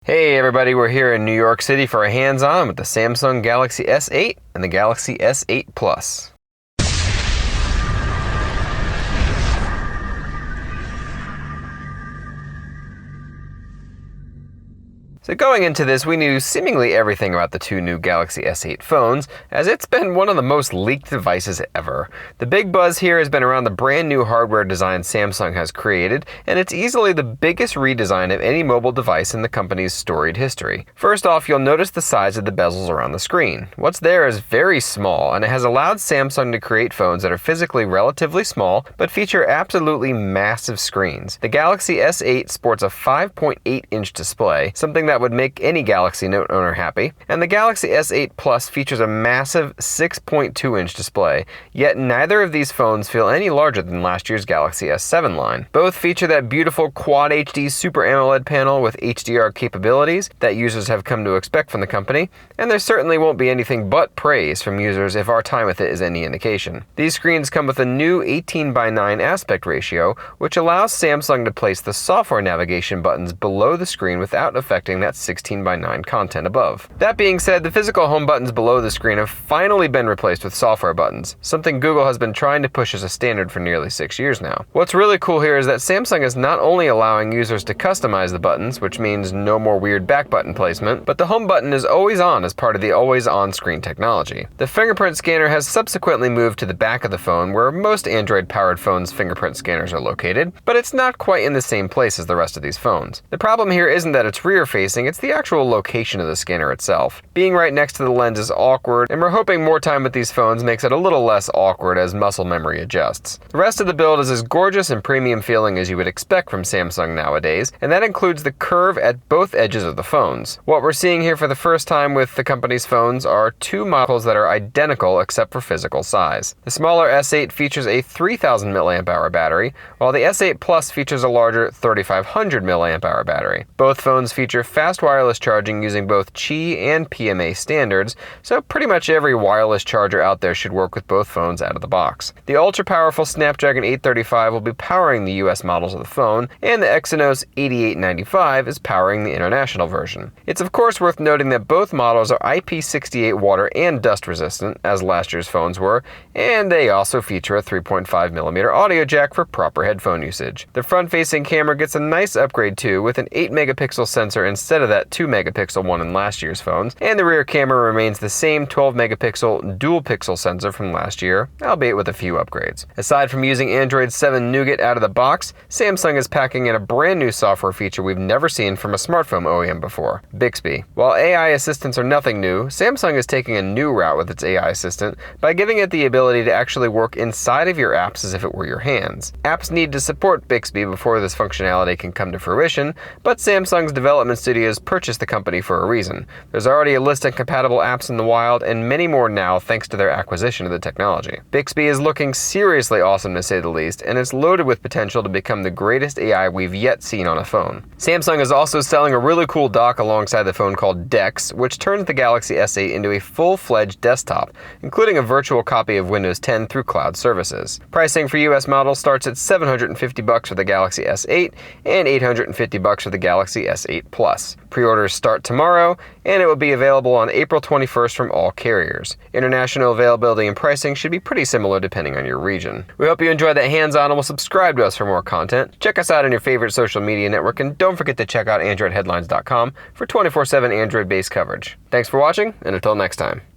Hey everybody, we're here in New York City for a hands-on with the Samsung Galaxy S8 and the Galaxy S8 Plus. So going into this, we knew seemingly everything about the two new Galaxy S8 phones, as it's been one of the most leaked devices ever. The big buzz here has been around the brand new hardware design Samsung has created, and it's easily the biggest redesign of any mobile device in the company's storied history. First off, you'll notice the size of the bezels around the screen. What's there is very small, and it has allowed Samsung to create phones that are physically relatively small, but feature absolutely massive screens. The Galaxy S8 sports a 5.8-inch display, something that would make any Galaxy Note owner happy, and the Galaxy S8 Plus features a massive 6.2-inch display, yet neither of these phones feel any larger than last year's Galaxy S7 line. Both feature that beautiful Quad HD Super AMOLED panel with HDR capabilities that users have come to expect from the company, and there certainly won't be anything but praise from users if our time with it is any indication. These screens come with a new 18:9 aspect ratio, which allows Samsung to place the software navigation buttons below the screen without affecting that 16:9 content above. That being said, the physical home buttons below the screen have finally been replaced with software buttons, something Google has been trying to push as a standard for nearly 6 years now. What's really cool here is that Samsung is not only allowing users to customize the buttons, which means no more weird back button placement, but the home button is always on as part of the always on screen technology. The Fingerprint Scanner has subsequently moved to the back of the phone where most Android-powered phones' fingerprint scanners are located, but it's not quite in the same place as the rest of these phones. The problem here isn't that it's rear-facing, it's the actual location of the scanner itself. Being right next to the lens is awkward, and we're hoping more time with these phones makes it a little less awkward as muscle memory adjusts. The rest of the build is as gorgeous and premium feeling as you would expect from Samsung nowadays, and that includes the curve at both edges of the phones. What we're seeing here for the first time with the company's phones are two models that are identical except for physical size. The smaller S8 features a 3000 mAh battery, while the S8 Plus features a larger 3500 mAh battery. Both phones feature fast wireless charging using both Qi and PMA standards, so pretty much every wireless charger out there should work with both phones out of the box. The ultra-powerful Snapdragon 835 will be powering the US models of the phone, and the Exynos 8895 is powering the international version. It's of course worth noting that both models are IP68 water and dust resistant, as last year's phones were, and they also feature a 3.5mm audio jack for proper headphone usage. The front-facing camera gets a nice upgrade too, with an 8-megapixel sensor instead of that 2-megapixel one in last year's phones, and the rear camera remains the same 12-megapixel dual-pixel sensor from last year, albeit with a few upgrades. Aside from using Android 7 Nougat out of the box, Samsung is packing in a brand new software feature we've never seen from a smartphone OEM before, Bixby. While AI assistants are nothing new, Samsung is taking a new route with its AI assistant by giving it the ability to actually work inside of your apps as if it were your hands. Apps need to support Bixby before this functionality can come to fruition, but Samsung's development studios purchased the company for a reason. There's already a list of compatible apps in the wild, and many more now thanks to their acquisition of the technology. Bixby is looking seriously awesome to say the least, and it's loaded with potential to become the greatest AI we've yet seen on a phone. Samsung is also selling a really cool dock alongside the phone called DeX, which turns the Galaxy S8 into a full-fledged desktop, including a virtual copy of Windows 10 through cloud services. Pricing for US models starts at $750 for the Galaxy S8 and $850 for the Galaxy S8 Plus. Pre-orders start tomorrow, and it will be available on April 21st from all carriers. International availability and pricing should be pretty similar depending on your region. We hope you enjoyed that hands-on and will subscribe to us for more content. Check us out on your favorite social media network, and don't forget to check out AndroidHeadlines.com for 24/7 Android-based coverage. Thanks for watching, and until next time.